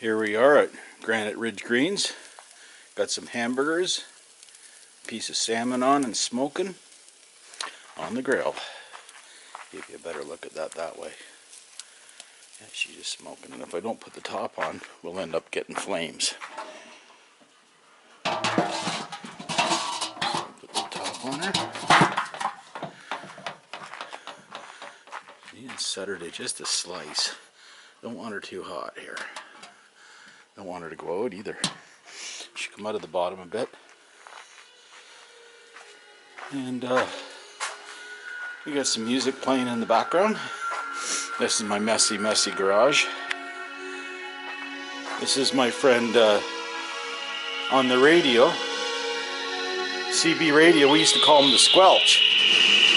Here we are at Granite Ridge Greens. Got some hamburgers, piece of salmon on and smoking on the grill. Give you a better look at that way. Yeah, she's just smoking, and if I don't put the top on, we'll end up getting flames. Put the top on her. And set her to just a slice. Don't want her too hot here. Don't want her to go out either. She come out of the bottom a bit. And we got some music playing in the background. This is my messy garage. This is my friend on the radio, CB radio. We used to call him the Squelch.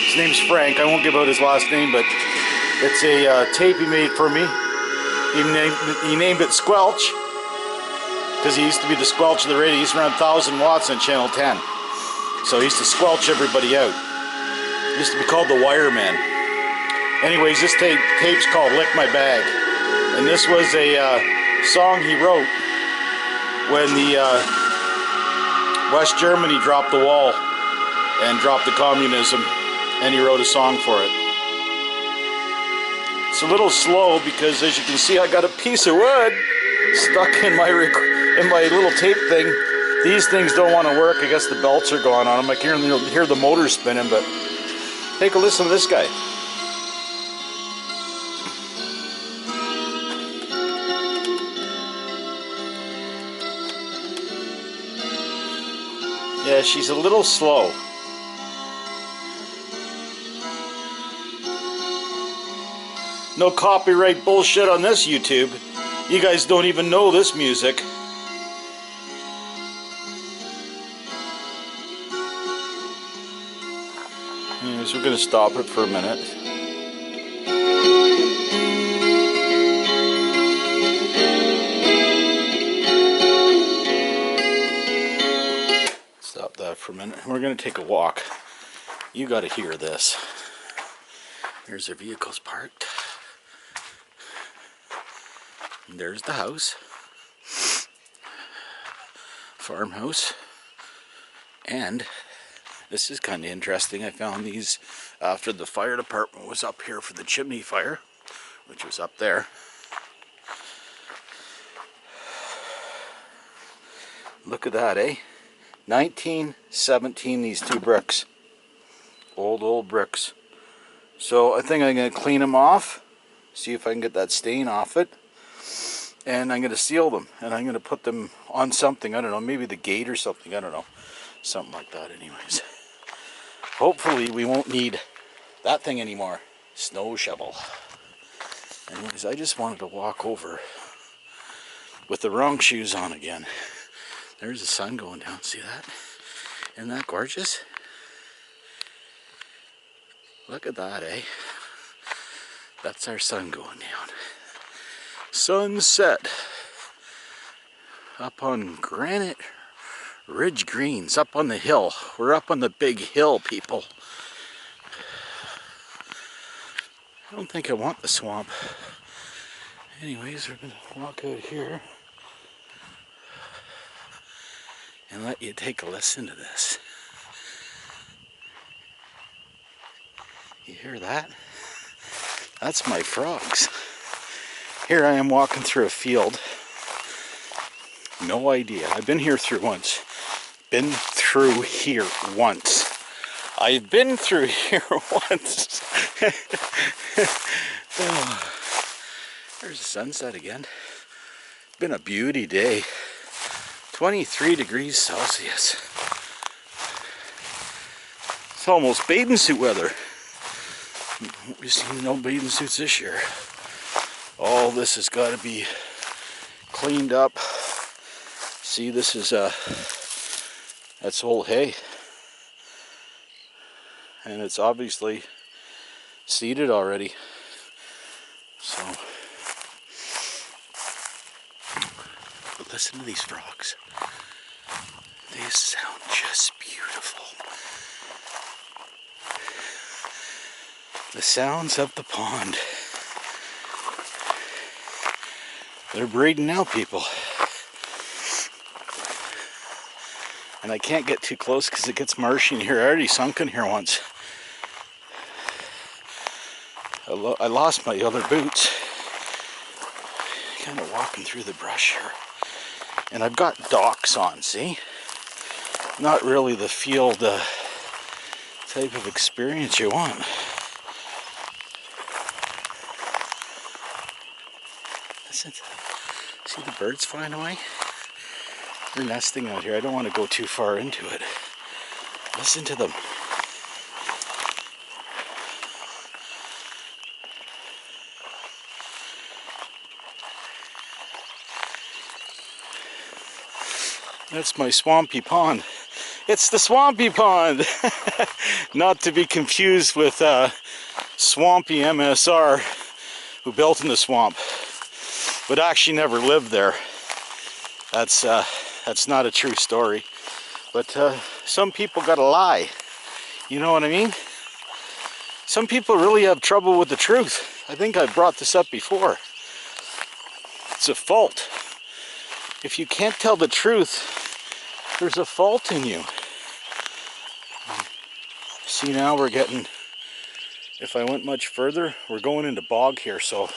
His name's Frank. I won't give out his last name, but it's a tape he made for me. He named it Squelch because he used to be the Squelch of the radio. He used to run 1,000 watts on Channel 10. So he used to squelch everybody out. He used to be called the Wireman. Anyways, this tape's called Lick My Bag. And this was a song he wrote when the West Germany dropped the wall and dropped the communism, and he wrote a song for it. It's a little slow because, as you can see, I got a piece of wood stuck in my little tape thing. These things don't want to work. I guess the belts are going on them. I can hear the motor spinning, but take a listen to this guy. Yeah, she's a little slow. No copyright bullshit on this YouTube. You guys don't even know this music. Anyways, we're going to stop it for a minute. Stop that for a minute. We're going to take a walk. You got to hear this. There's their vehicles parked. And there's the house. Farmhouse. And this is kind of interesting. I found these after the fire department was up here for the chimney fire, which was up there. Look at that, eh? 1917, these two bricks. Old bricks. So I think I'm going to clean them off, see if I can get that stain off it. And I'm going to seal them, and I'm going to put them on something. I don't know, maybe the gate or something. I don't know. Something like that anyways. Hopefully we won't need that thing anymore. Snow shovel. Anyways, I just wanted to walk over with the wrong shoes on again. There's the sun going down. See that? Isn't that gorgeous? Look at that, eh? That's our sun going down. Sunset. Up on Granite Ridge Greens, up on the hill. We're up on the big hill, people. I don't think I want the swamp. Anyways, we're going to walk out here and let you take a listen to this. You hear that? That's my frogs. Here I am walking through a field. No idea. I've been here through once. Been through here once. I've been through here once. Oh, there's the sunset again. Been a beauty day. 23 degrees Celsius. It's almost bathing suit weather. We've seen no bathing suits this year. All this has got to be cleaned up. See, this is that's old hay, and it's obviously seeded already. So, but listen to these frogs. They sound just beautiful. The sounds of the pond. They're breeding now, people. And I can't get too close because it gets marshy in here. I already sunk in here once. I lost my other boots. Kind of walking through the brush here. And I've got docks on, see? Not really the field type of experience you want. Listen to that. See the birds flying away? They're nesting out here. I don't want to go too far into it. Listen to them. That's my swampy pond. It's the swampy pond! Not to be confused with swampy MSR, who built in the swamp, but actually never lived there. That's not a true story. But some people gotta lie. You know what I mean? Some people really have trouble with the truth. I think I brought this up before. It's a fault. If you can't tell the truth, there's a fault in you. See, now we're getting, if I went much further, we're going into bog here, so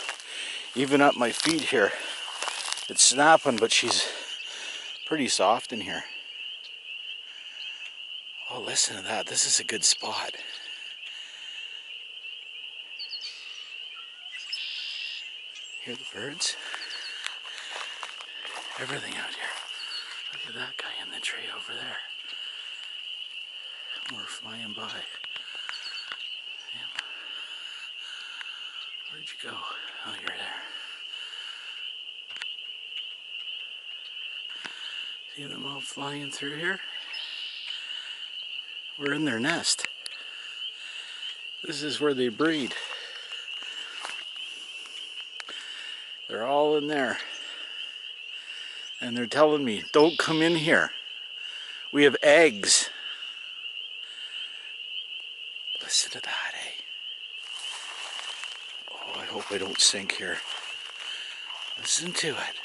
even up my feet here, it's snapping, but she's pretty soft in here. Oh, listen to that. This is a good spot. Hear the birds? Everything out here. Look at that guy in the tree over there. We're flying by. Yep. Where'd you go? Oh, you're there. See them all flying through here? We're in their nest. This is where they breed. They're all in there. And they're telling me, don't come in here. We have eggs. Listen to that, eh? Oh, I hope I don't sink here. Listen to it.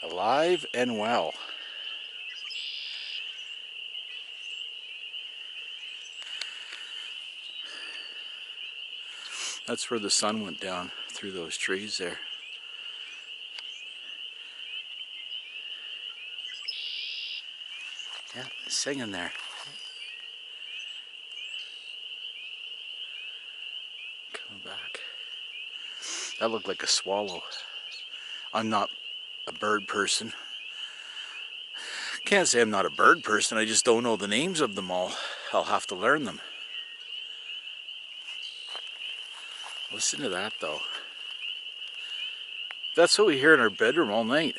Alive and well. That's where the sun went down through those trees there. Yeah, singing there. Coming back. That looked like a swallow. I'm not a bird person. Can't say I'm not a bird person, I just don't know the names of them all. I'll have to learn them. Listen to that though. That's what we hear in our bedroom all night.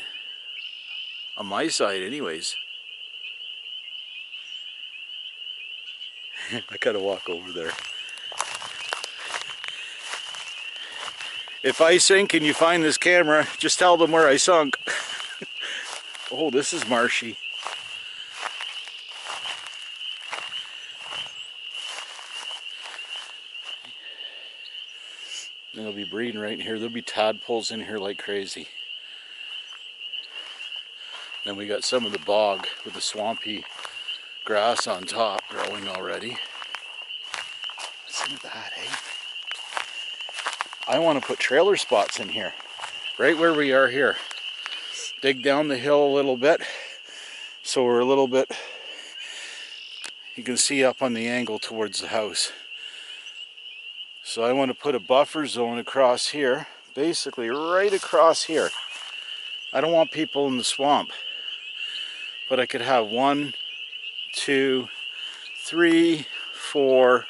On my side anyways. I gotta walk over there. If I sink and you find this camera, just tell them where I sunk. Oh, this is marshy. And they'll be breeding right in here. There'll be tadpoles in here like crazy. Then we got some of the bog with the swampy grass on top growing already. Listen to that, eh? I want to put trailer spots in here, right where we are here. Dig down the hill a little bit, so we're a little bit, you can see up on the angle towards the house. So I want to put a buffer zone across here, basically right across here. I don't want people in the swamp, but I could have 1, 2, 3, 4,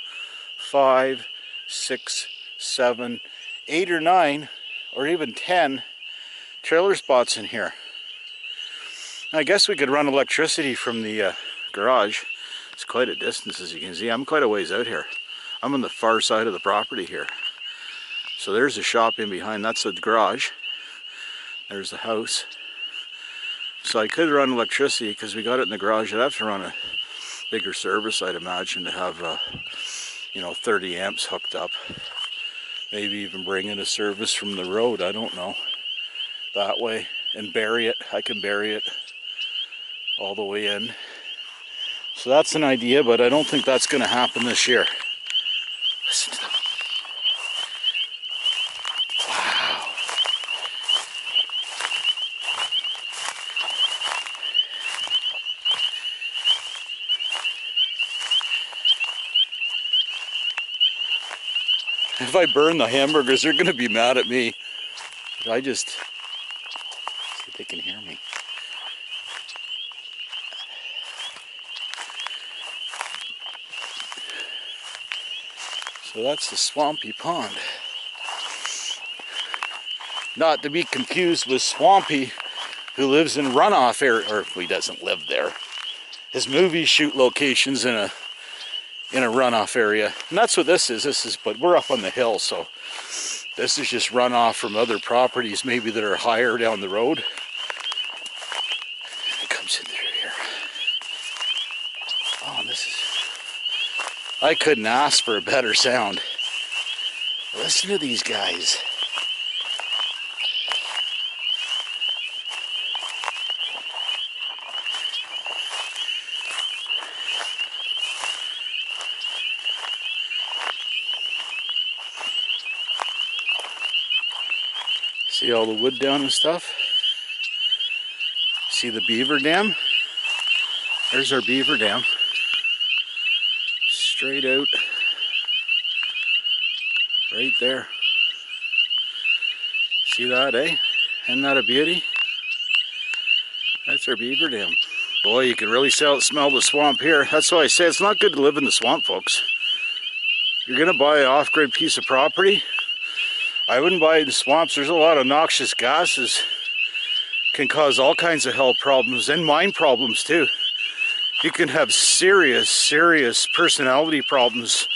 5, 6, 7, 8 or 9, or even 10 trailer spots in here. I guess we could run electricity from the garage. It's quite a distance, as you can see. I'm quite a ways out here. I'm on the far side of the property here. So there's a shop in behind. That's the garage. There's the house. So I could run electricity because we got it in the garage. I'd have to run a bigger service, I'd imagine, to have 30 amps hooked up. Maybe even bring in a service from the road, I don't know. That way, and bury it. I can bury it all the way in. So that's an idea, but I don't think that's going to happen this year. Listen to them. Wow. If I burn the hamburgers, they're going to be mad at me. But I just see if they can hear me. So that's the swampy pond. Not to be confused with Swampy, who lives in runoff area, or he doesn't live there. His movies shoot locations in a runoff area, and that's what this is. But we're up on the hill, so this is just runoff from other properties, maybe that are higher down the road. It comes in through here. Oh, this is. I couldn't ask for a better sound. Listen to these guys. See all the wood down and stuff? See the beaver dam? There's our beaver dam. Straight out. Right there. See that, eh? Isn't that a beauty? That's our beaver dam. Boy, you can really smell the swamp here. That's why I say it's not good to live in the swamp, folks. You're gonna buy an off-grid piece of property, I wouldn't buy it in swamps. There's a lot of noxious gases. Can cause all kinds of health problems and mind problems too. You can have serious personality problems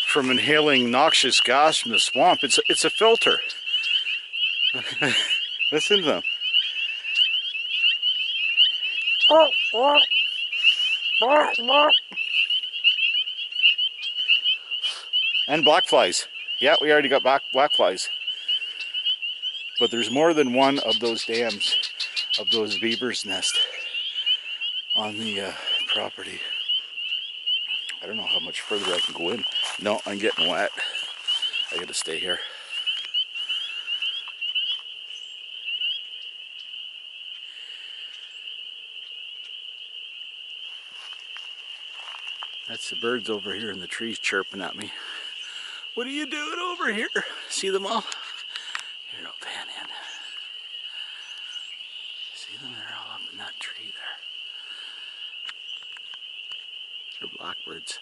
from inhaling noxious gas from the swamp. It's a filter. Listen to them. And black flies. Yeah, we already got black flies. But there's more than one of those dams, of those beavers' nest on the property. I don't know how much further I can go in. No, I'm getting wet. I gotta stay here. That's the birds over here in the trees chirping at me. What are you doing over here? See them all? Here, I'll pan in. See them? They're all up in that tree there. They're blackbirds.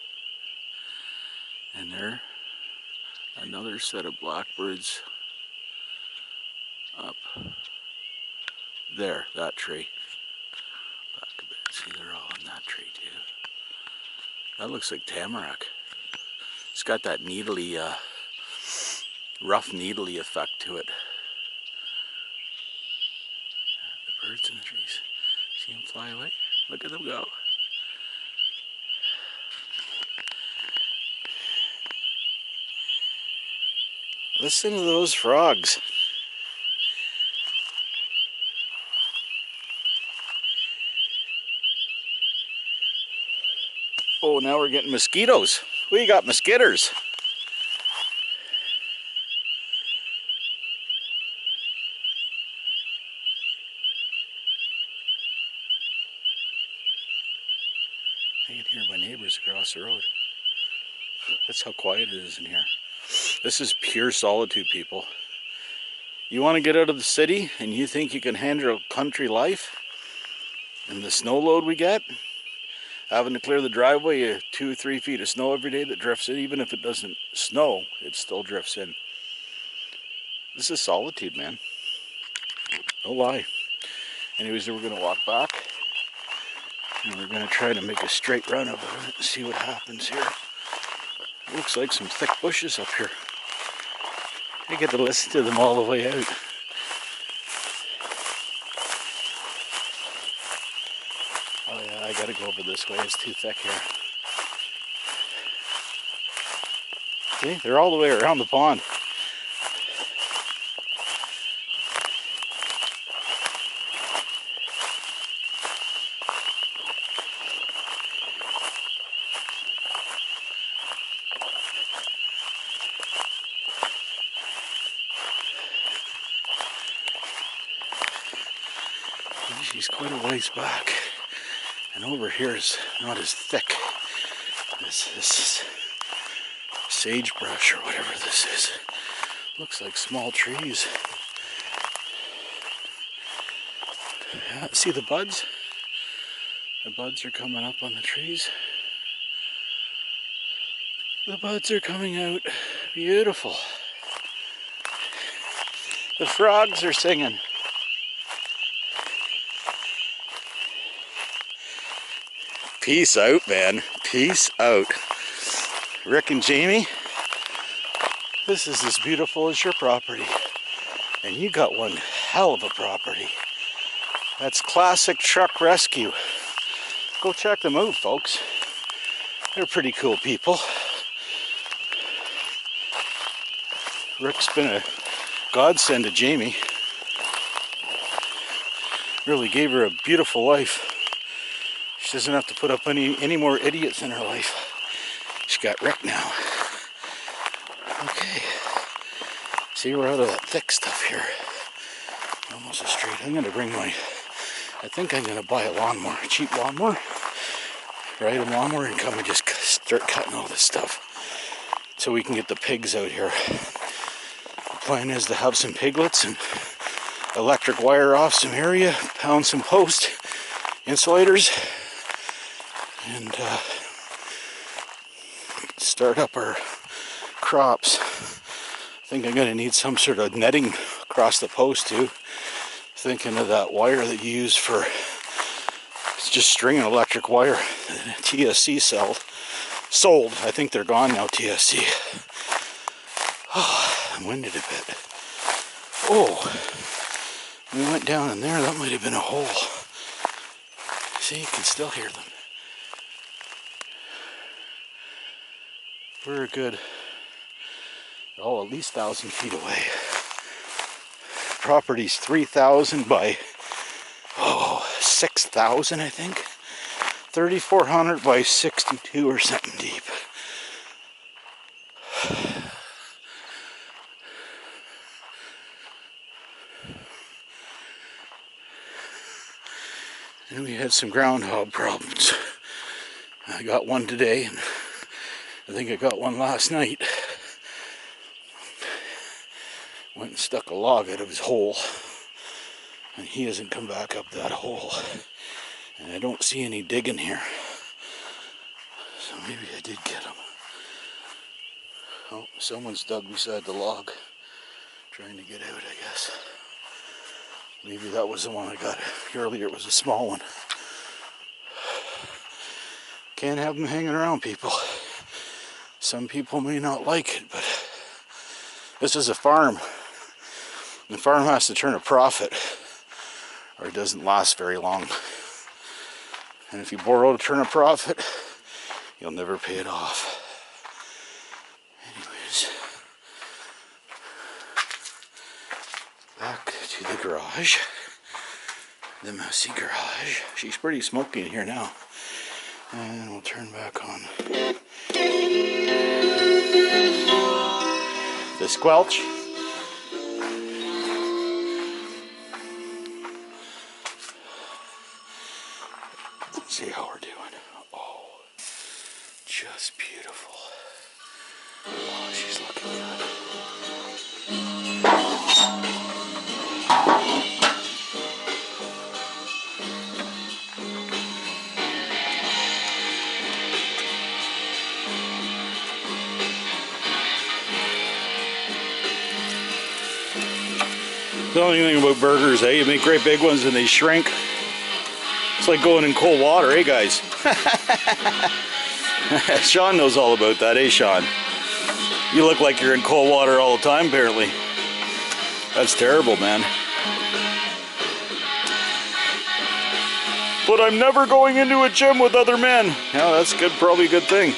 And there, another set of blackbirds up there, that tree. Back a bit. See, they're all in that tree too. That looks like tamarack. It's got that needly, rough needly effect to it. The birds in the trees. See them fly away? Look at them go. Listen to those frogs. Oh, now we're getting mosquitoes. We got mosquitoes. I can hear my neighbors across the road. That's how quiet it is in here. This is pure solitude, people. You want to get out of the city and you think you can handle country life and the snow load we get? Having to clear the driveway, 2 or 3 feet of snow every day that drifts in. Even if it doesn't snow, it still drifts in. This is solitude, man. No lie. Anyways, we're going to walk back. And we're going to try to make a straight run of it and see what happens here. Looks like some thick bushes up here. I get to listen to them all the way out. Oh yeah, I gotta go over this way. It's too thick here. See, they're all the way around the pond. he's quite a ways back. And over here is not as thick. This is sagebrush or whatever this is. Looks like small trees. Yeah, see the buds? The buds are coming up on the trees. The buds are coming out. Beautiful. The frogs are singing. Peace out, man. Peace out. Rick and Jamie, this is as beautiful as your property. And you got one hell of a property. That's classic truck rescue. Go check them out, folks. They're pretty cool people. Rick's been a godsend to Jamie. Really gave her a beautiful life. She doesn't have to put up any more idiots in her life. She's got Rick now. Okay. See, we're out of that thick stuff here. Almost a straight. I'm gonna bring my, I think I'm gonna buy a lawnmower, a cheap lawnmower. Ride a lawnmower and come and just start cutting all this stuff. So we can get the pigs out here. The plan is to have some piglets and electric wire off some area, pound some post insulators, and start up our crops. I think I'm going to need some sort of netting across the post too. Thinking of that wire that you use for just string and electric wire. TSC sold. I think they're gone now, TSC. Oh, I'm winded a bit. Oh, we went down in there. That might have been a hole. See, you can still hear them. We're good. Oh, at least 1,000 feet away. Property's 3,000 by 6,000, I think. 3,400 by 62 or something deep. And we had some groundhog problems. I got one today, and I think I got one last night. Went and stuck a log out of his hole, and he hasn't come back up that hole. And I don't see any digging here. So maybe I did get him. Oh, someone's dug beside the log, trying to get out, I guess. Maybe that was the one I got earlier. It was a small one. Can't have them hanging around, people. Some people may not like it, but this is a farm. The farm has to turn a profit, or it doesn't last very long. And if you borrow to turn a profit, you'll never pay it off. Anyways, back to the garage. The messy garage. She's pretty smoky in here now. And we'll turn back on the squelch. Let's see how we're doing. Oh, just beautiful. Oh, she's looking good. The only thing about burgers, you make great big ones and they shrink. It's like going in cold water, guys? Sean knows all about that, Sean? You look like you're in cold water all the time, apparently. That's terrible, man. But I'm never going into a gym with other men. Yeah, that's good, probably a good thing.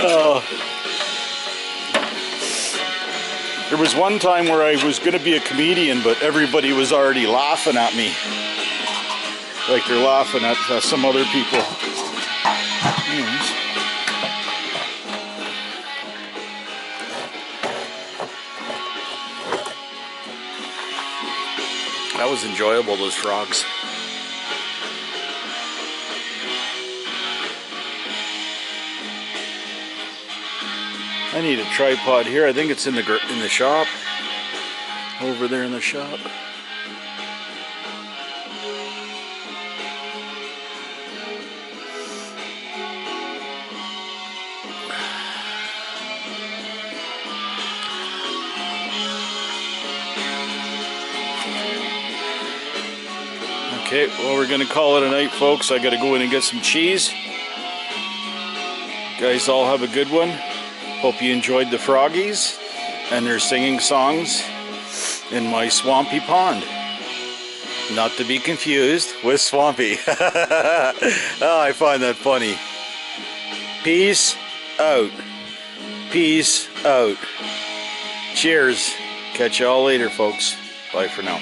Oh. There was one time where I was going to be a comedian, but everybody was already laughing at me. Like they're laughing at some other people. Anyways. That was enjoyable, those frogs. I need a tripod here. I think it's in the shop. Over there in the shop. Okay, well, we're gonna call it a night, folks. I gotta go in and get some cheese. You guys all have a good one. Hope you enjoyed the froggies and their singing songs in my swampy pond. Not to be confused with Swampy. Oh, I find that funny. Peace out. Peace out. Cheers. Catch y'all later, folks. Bye for now.